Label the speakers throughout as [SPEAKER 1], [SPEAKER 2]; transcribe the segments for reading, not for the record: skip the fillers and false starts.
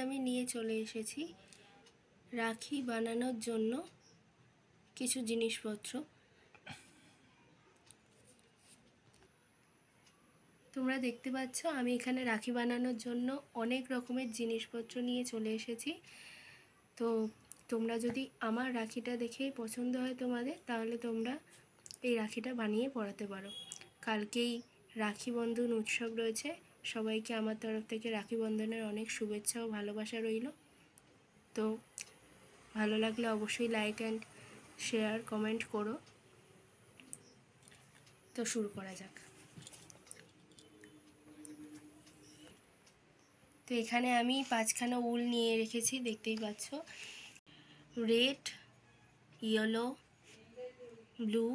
[SPEAKER 1] আমি নিয়ে চলে এসেছি রাখি বানানোর জন্য কিছু জিনিসপত্র। তোমরা দেখতে পাচ্ছ আমি এখানে রাখি বানানোর জন্য অনেক রকমের জিনিসপত্র নিয়ে চলে এসেছি। তো তোমরা যদি আমার রাখিটা দেখেই পছন্দ হয় তোমাদের, তাহলে তোমরা এই রাখিটা বানিয়ে পরাতে পারো। কালকেই রাখি বন্ধন উৎসব রয়েছে, সবাইকে আমার তরফ থেকে রাখি বন্ধনের অনেক শুভেচ্ছা ও ভালোবাসা রইল। তো ভালো লাগলে অবশ্যই লাইক অ্যান্ড শেয়ার কমেন্ট করো। তো শুরু করা যাক। তো এখানে আমি 5খানা উল নিয়ে রেখেছি, দেখতেই পাচ্ছ। Red, yellow, blue,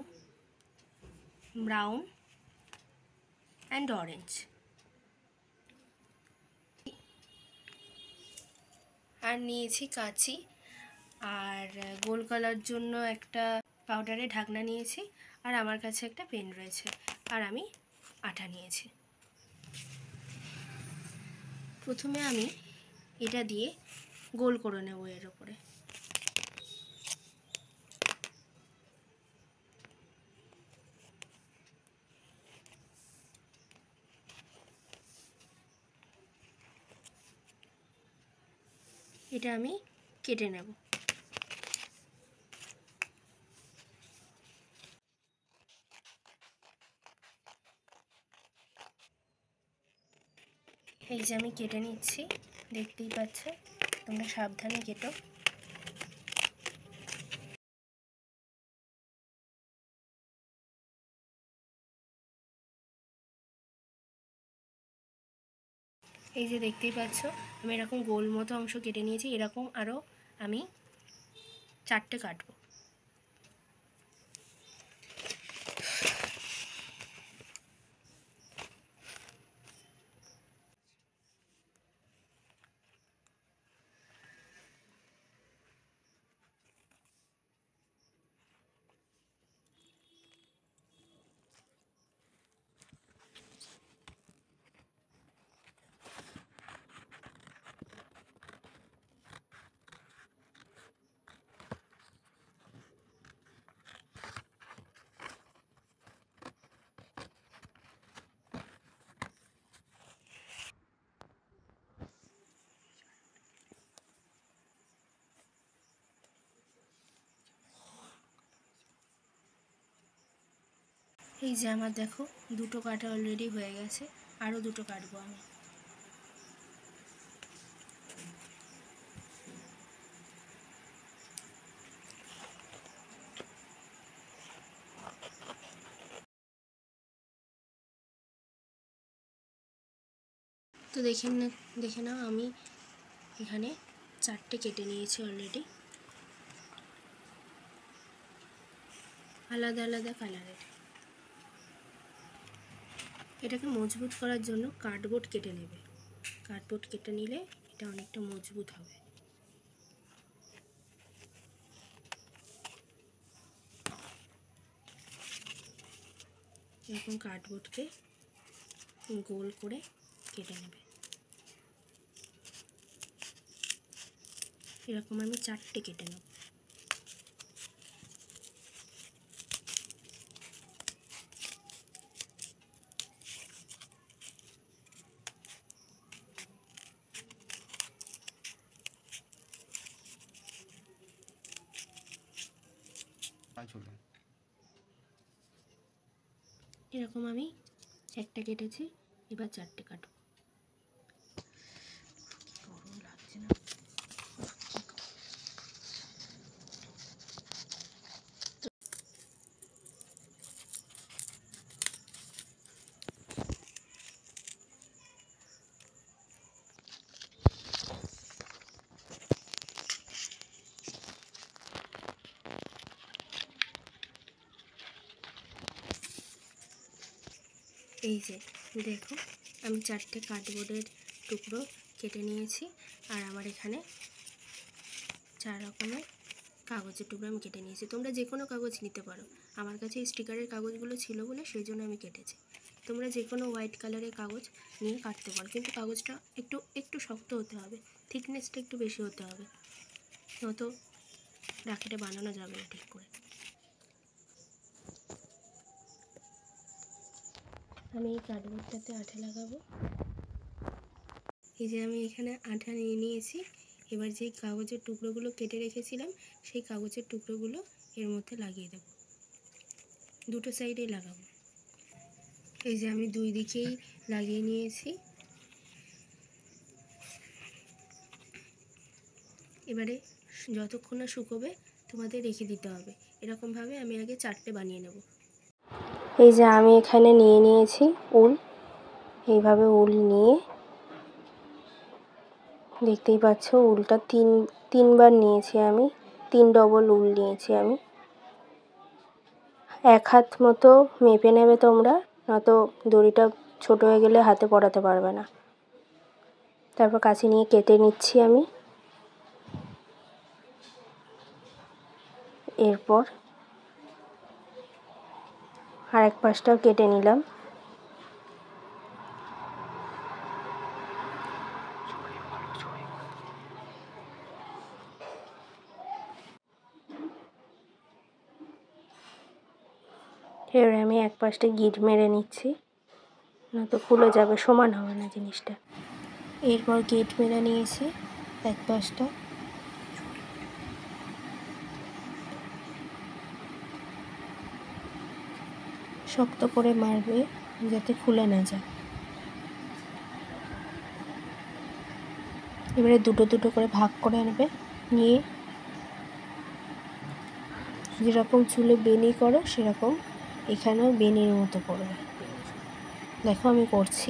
[SPEAKER 1] brown and orange. আর নিয়েছি কাঁচি, আর গোল করার জন্য একটা পাউডারের ঢাকনা নিয়েছি, আর আমার কাছে একটা পেন রয়েছে, আর আমি আঠা নিয়েছি। প্রথমে আমি এটা দিয়ে গোল করে নেব এর ওপরে। এটা আমি কেটে নেব। এই যে আমি কেটে নিচ্ছি, দেখতেই পাচ্ছ, তোমরা সাবধানে কেটো। এই যে দেখতেই পাচ্ছ আমি এরকম গোল মতো অংশ কেটে নিয়েছি, এরকম আরও আমি 4টে কাটবো। এই যে আমার দেখো 2টো কাটা অলরেডি হয়ে গেছে, আরও 2টো কাটবো আমি। তো দেখে নাও আমি এখানে 4টে কেটে নিয়েছি অলরেডি, আলাদা আলাদা কালারের। এটাকে মজবুত করার জন্য কার্ডবোর্ড কেটে নেবে। কার্ডবোর্ড কেটে নিলে এটা অনেকটা মজবুত হবে। এরকম কার্ডবোর্ডকে গোল করে কেটে নেবে। এরকম আমি 4টে কেটে নেব। এরকম আমি একটা কেটেছি, এবার 4টে কাটবো। গরম লাগছে না? এই যে দেখো আমি 4টে কার্ডবোর্ডের টুকরো কেটে নিয়েছি, আর আমার এখানে 4 রকমের কাগজের টুকরো আমি কেটে নিয়েছি। তোমরা যে কোনো কাগজ নিতে পারো, আমার কাছে স্টিকারের কাগজগুলো ছিল বলে সেই জন্য আমি কেটেছি। তোমরা যে কোনো হোয়াইট কালারের কাগজ নিয়ে কাটতে পারো, কিন্তু কাগজটা একটু একটু শক্ত হতে হবে, থিকনেসটা একটু বেশি হতে হবে, নয়তো রাখিটা বানানো যাবে না ঠিক করে। আমি এই কার্ডবোর্ডটাতে আঠা লাগাবো। এই যে আমি এখানে আঠা নিয়ে নিয়েছি। এবার যে কাগজের টুকরোগুলো কেটে রেখেছিলাম সেই কাগজের টুকরোগুলো এর মধ্যে লাগিয়ে দেব, দুটো সাইডেই লাগাবো। এই যে আমি দুই দিকেই লাগিয়ে নিয়েছি। এবারে যতক্ষণ না শুকোবে তোমাদের রেখে দিতে হবে। এরকমভাবে আমি আগে 4টে বানিয়ে নেব। এই যে আমি এখানে নিয়ে নিয়েছি উল, এইভাবে উল নিয়ে দেখতেই পাচ্ছ উলটা তিনবার নিয়েছি আমি, 3 ডবল উল নিয়েছি আমি। 1 হাত মতো মেপে নেবে তোমরা, নয়তো দড়িটা ছোট হয়ে গেলে হাতে পরাতে পারবে না। তারপর কাঁচি নিয়ে কেটে নিচ্ছি আমি। এরপর আরেক পাশটাও কেটে নিলাম। এবার আমি এক পাশটা গিট মেরে নিচ্ছি, নয়তো খুলে যাবে, সমান হবে না জিনিসটা। এরপর গিট মেরে নিয়েছি এক পাশটা। শক্ত করে মারবে যাতে খুলে না যায়। এবারে দুটো দুটো করে ভাগ করে নেবে, নিয়ে যেরকম চুলে বেনি করো সেরকম এখানেও বেনির মতো করবে। দেখো আমি করছি।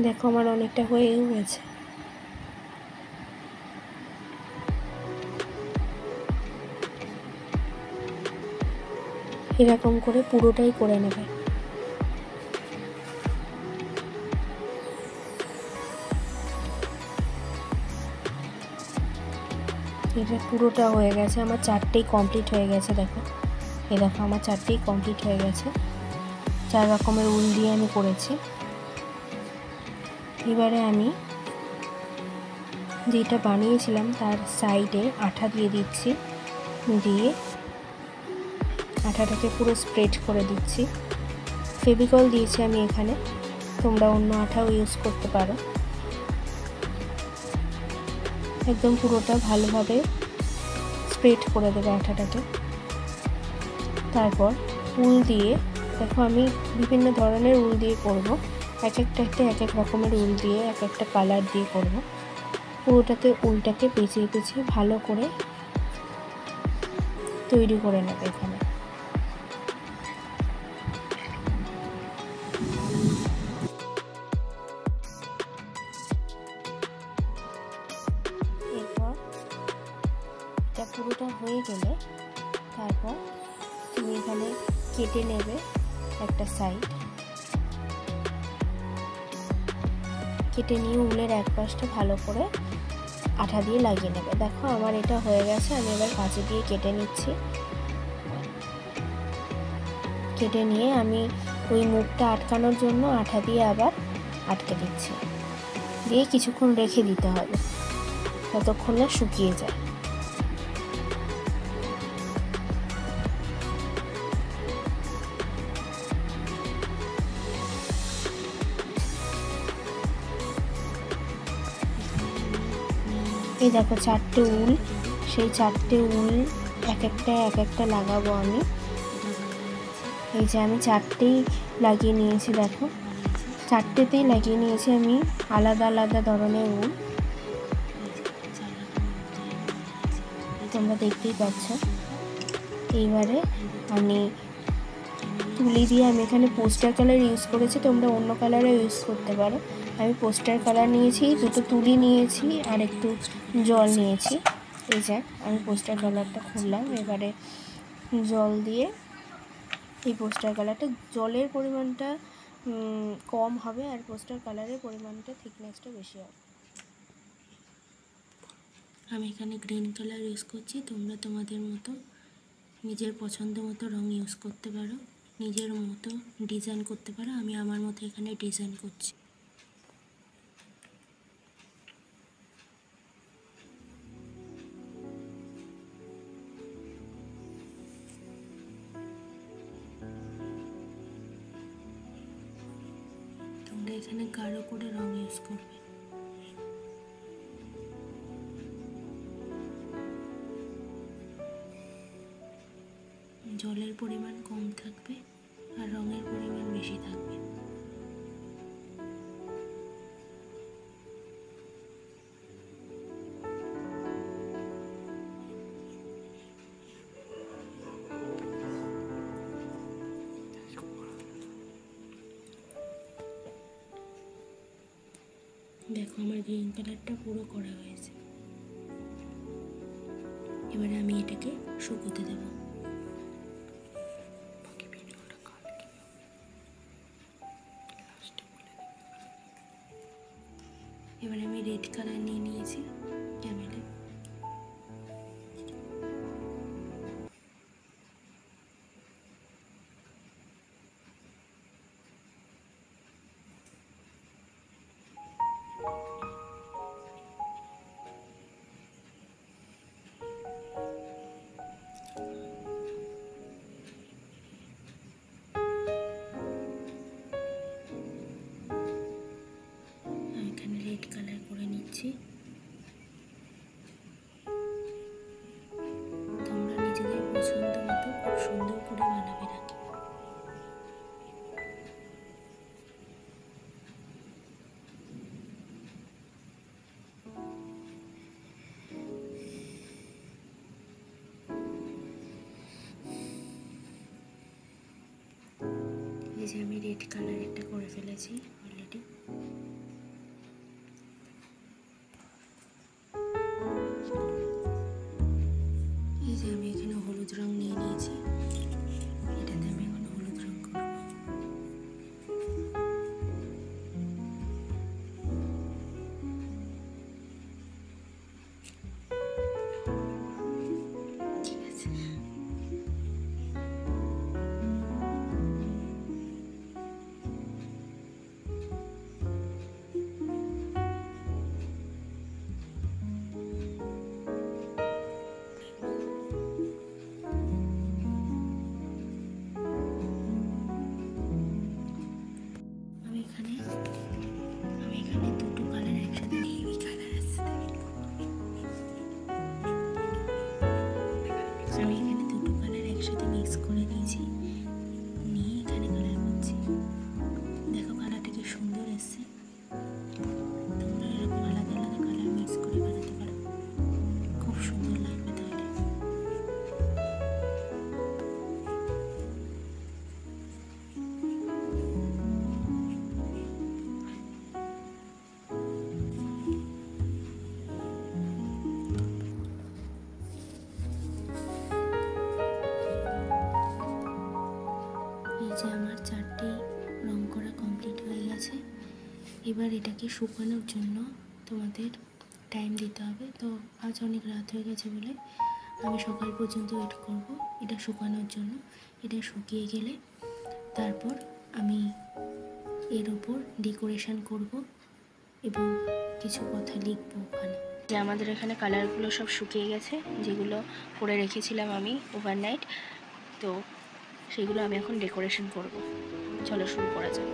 [SPEAKER 1] দেখো আমার অনেকটা হয়েও গেছে। এরকম করে পুরোটাই করে নেবে। এটা পুরোটা হয়ে গেছে, আমার 4টেই কমপ্লিট হয়ে গেছে। দেখো এই দেখো আমার 4টেই কমপ্লিট হয়ে গেছে। 4 রকমের উল দিয়ে আমি করেছি। এবারে আমি যেটা বানিয়েছিলাম তার সাইডে আঠা দিয়ে দিচ্ছি, দিয়ে আঠাটাকে পুরো স্প্রেড করে দিচ্ছি। ফেভিকল দিয়েছি আমি এখানে, তোমরা অন্য আঠাও ইউজ করতে পারো। একদম পুরোটা ভালোভাবে স্প্রেড করে দেবে আঠাটাকে। তারপর উল দিয়ে, দেখো আমি বিভিন্ন ধরনের উল দিয়ে করব, এক একটাতে এক এক রকমের উল দিয়ে এক একটা কালার দিয়ে করব। পুরোটাতে উলটাকে পেঁচিয়ে পেঁচিয়ে ভালো করে তৈরি করে নেবে এখানে। এরপর এটা পুরোটা হয়ে গেলে তারপর তুমি এখানে কেটে নেবে একটা সাইড, কেটে নিয়ে উলের এক পাশটা ভালো করে আঠা দিয়ে লাগিয়ে নেবে। দেখো আমার এটা হয়ে গেছে। আমি এবার কাঁচি দিয়ে কেটে নিচ্ছি। কেটে নিয়ে আমি ওই মুখটা আটকানোর জন্য আঠা দিয়ে আবার আটকে দিচ্ছি, দিয়ে কিছুক্ষণ রেখে দিতে হবে ততক্ষণ না শুকিয়ে যায়। এই দেখো 4টে উল, সেই 4টে উল এক একটা লাগাবো আমি। এই যে আমি 4টেই লাগিয়ে নিয়েছি। দেখো 4টেতেই লাগিয়ে নিয়েছি আমি আলাদা আলাদা ধরনের উল, তোমরা দেখতেই পাচ্ছ। এইবারে আমি তুলি দিয়ে, আমি এখানে পোস্টার কালার ইউজ করেছি, তোমরা অন্য কালারও ইউজ করতে পারো। আমি পোস্টার কালার নিয়েছি, দুটো তুলি নিয়েছি আর একটু জল নিয়েছি। এই যে আমি পোস্টার কালারটা খুললাম। এবারে জল দিয়ে এই পোস্টার কালারটা, জলের পরিমাণটা কম হবে আর পোস্টার কালারের পরিমাণটা থিকনেসটা বেশি হবে। আমি এখানে গ্রিন কালার ইউজ করছি, তোমরা তোমাদের মতো নিজের পছন্দ মতো রং ইউজ করতে পারো, নিজের মতো ডিজাইন করতে পারো। আমি আমার মতো এখানে ডিজাইন করছি। তোমরা এখানে গাঢ় করে রং ইউজ করবে। জলের পরিমাণ কম থাকবে আর রঙের পরিমাণ বেশি থাকবে। দেখো আমার গ্রিন কালারটা পুরো করা হয়েছে। এবারে আমি এটাকে শুকোতে দেব। এবারে আমি রেড কালার নিয়ে নিয়েছি ক্যামেলে। রেড কালার করে নিচ্ছি। তোমরা নিজেদের পছন্দ মতো খুব সুন্দর করে বানাবে রাখি। এই যে আমি রেড কালার একটা করে ফেলেছি অলরেডি। এই যে আমি এখানে হলুদ রং নিয়ে নিয়েছি, এটাতে আমি এখন হলুদ রং করব। ঠিক আছে, আমি এখানে দুটো কালার একসাথে নেভি কালার আছে। আমি এখানে দুটো কালার একসাথে মিক্স করে নিয়েছি, নিয়ে এখানে কালার করছি। দেখো কালারটা কি সুন্দর এসছে। তোমরা এরকম আলাদা আলাদা কালার মিক্স করে বানাতে পারো, খুব সুন্দর লাগবে তাহলে। এই যে আমার চারটে রং করা কমপ্লিট হয়ে গেছে। এবার এটাকে শুকানোর জন্য তোমাদের টাইম দিতে হবে। তো আজ অনেক রাত হয়ে গেছে বলে আমি সকাল পর্যন্ত ওয়েট করব এটা শুকানোর জন্য। এটা শুকিয়ে গেলে তারপর আমি এর ওপর ডেকোরেশন করব এবং কিছু কথা লিখব ওখানে। যে আমাদের এখানে কালারগুলো সব শুকিয়ে গেছে, যেগুলো করে রেখেছিলাম আমি ওভারনাইট, তো সেগুলো আমি এখন ডেকোরেশন করব। চলো শুরু করা যাক।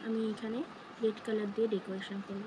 [SPEAKER 1] আমি এখানে রেড কালার দিয়ে ডেকোরেশন করব।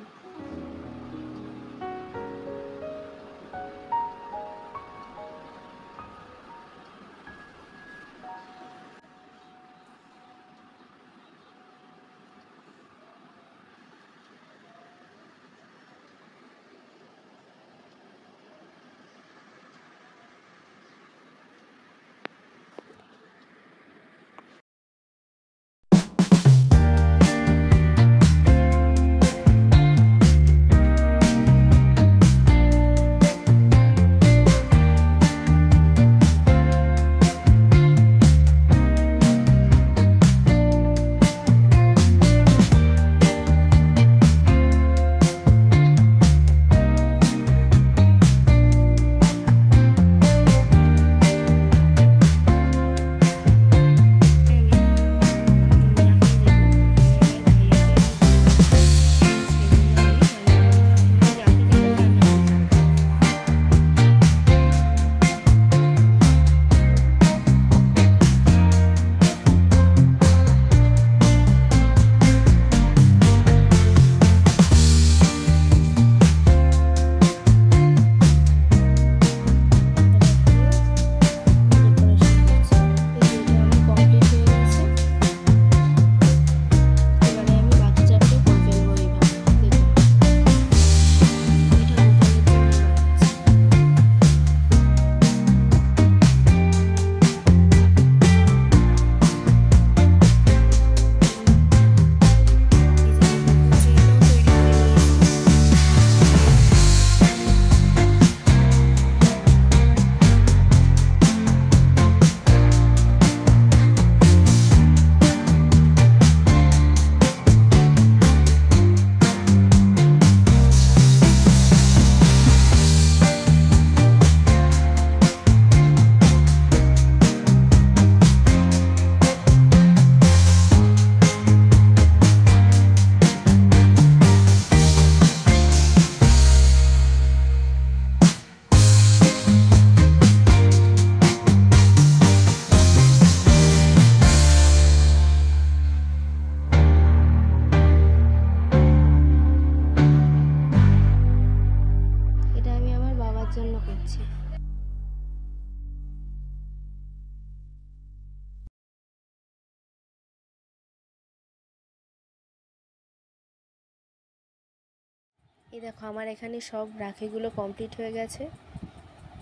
[SPEAKER 1] এই দেখো আমার এখানে সব রাখিগুলো কমপ্লিট হয়ে গেছে।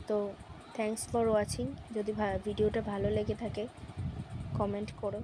[SPEAKER 1] তো থ্যাঙ্কস ফর ওয়াচিং। যদি ভিডিওটা ভালো লেগে থাকে কমেন্ট করো।